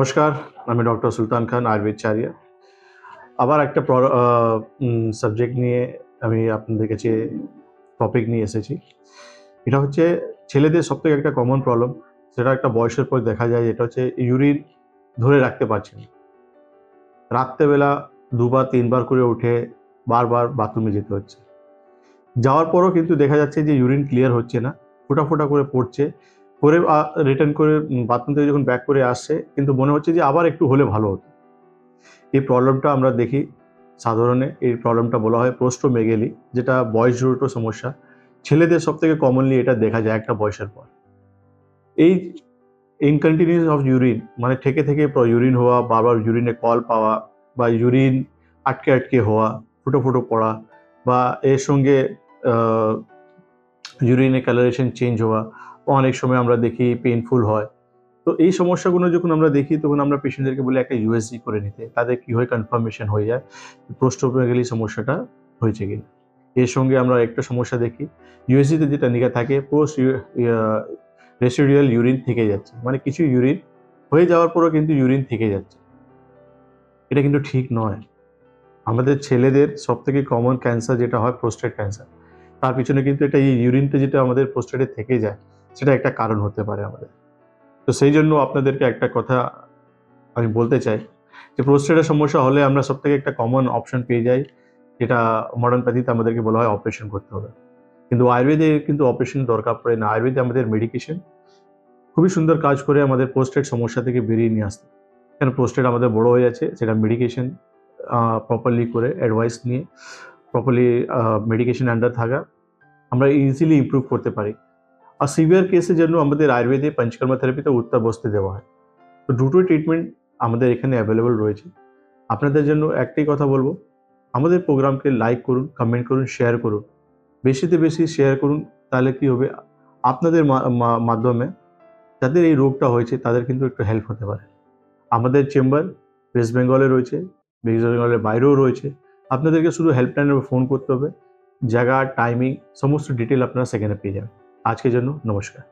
নমস্কার, আমি ডক্টর সুলতান খান আয়ুর্বেদচার্য। আবার একটা সাবজেক্ট নিয়ে আমি আপনাদের কাছে টপিক নিয়ে এসেছি। এটা হচ্ছে ছেলেদের সবথেকে একটা কমন প্রবলেম, সেটা একটা বয়সের পর দেখা যায়, যেটা হচ্ছে ইউরিন ধরে রাখতে পারছে না। রাত্রেবেলা ২ বার ৩ বার করে উঠে বারবার বাথরুমে যেতে হচ্ছে। যাওয়ার পরও কিন্তু দেখা যাচ্ছে যে ইউরিন ক্লিয়ার হচ্ছে না, ফোঁটা, ফোঁটা করে পড়ছে। করে রিটার্ন করে বাথরুম থেকে যখন ব্যাক করে আসছে, কিন্তু মনে হচ্ছে যে আবার একটু হলে ভালো হতো। এই প্রবলেমটা আমরা দেখি সাধারণে, এই প্রবলেমটা বলা হয় প্রোস্টোমেগালি, যেটা বয়সজনিত সমস্যা। ছেলেদের সবথেকে কমনলি এটা দেখা যায় একটা বয়সের পর। এই ইনকন্টিনিউয়াস অফ ইউরিন মানে থেকে ইউরিন হওয়া, বারবার ইউরিনে কল পাওয়া বা ইউরিন আটকে আটকে হওয়া, ফুটো ফুটো পড়া বা এর সঙ্গে ইউরিনে কালারেশন চেঞ্জ হওয়া, অনেক সময় আমরা দেখি পেইনফুল হয়। তো এই সমস্যাগুলো যখন আমরা দেখি, তখন আমরা পেশেন্টদেরকে বলি একটা ইউএসজি করে নিতে। তাদের কি হয়, কনফার্মেশন হয়ে যায় প্রোস্টোমেগালি সমস্যাটা হয়েছে কিনা। এর সঙ্গে আমরা একটা সমস্যা দেখি, ইউএসজিতে যেটা লেখা থাকে রেসিডুয়াল ইউরিন থেকে যাচ্ছে, মানে কিছু ইউরিন হয়ে যাওয়ার পরও কিন্তু ইউরিন থেকে যাচ্ছে। এটা কিন্তু ঠিক নয়। আমাদের ছেলেদের সবথেকে কমন ক্যান্সার যেটা হয় প্রোস্টেট ক্যান্সার, তার পিছনে কিন্তু এটা এই ইউরিনটা যেটা আমাদের প্রোস্টেটে থেকে যায়, সেটা একটা কারণ হতে পারে আমাদের। তো সেই জন্য আপনাদেরকে একটা কথা আমি বলতে চাই যে প্রোস্টেটের সমস্যা হলে আমরা সবথেকে একটা কমন অপশন পেয়ে যাই, যেটা মডার্ন প্যাথিতে আমাদেরকে বলা হয় অপারেশন করতে হবে। কিন্তু আয়ুর্বেদে কিন্তু অপারেশন দরকার পড়ে না। আয়ুর্বেদে আমাদের মেডিকেশন খুবই সুন্দর কাজ করে আমাদের প্রোস্টেট সমস্যা থেকে বেরিয়ে নিয়ে আসতে। কেন প্রোস্টেট আমাদের বড় হয়ে যাচ্ছে, সেটা মেডিকেশন প্রপারলি করে অ্যাডভাইস নিয়ে প্রপারলি মেডিকেশন আন্ডার থাকা আমরা ইজিলি ইমপ্রুভ করতে পারি। আর সিভিয়ার কেসের জন্য আমাদের আয়ুর্বেদে পঞ্চকর্মা থেরাপিতে উত্তর বসতে দেওয়া হয়। তো দুটোই ট্রিটমেন্ট আমাদের এখানে অ্যাভেলেবল রয়েছে। আপনাদের জন্য একটাই কথা বলবো, আমাদের প্রোগ্রামকে লাইক করুন, কমেন্ট করুন, শেয়ার করুন। বেশিতে বেশি শেয়ার করুন, তাহলে কি হবে, আপনাদের মাধ্যমে যাদের এই রোগটা হয়েছে তাদের কিন্তু একটু হেল্প হতে পারে। আমাদের চেম্বার ওয়েস্ট বেঙ্গলে রয়েছে, ওয়েস্ট বেঙ্গলের বাইরেও রয়েছে। আপনাদেরকে শুধু হেল্পলাইনে ফোন করতে হবে। জায়গা, টাইমিং সমস্ত ডিটেল আপনারা সেখানে পেয়ে যাবেন। আজকের জন্য নমস্কার।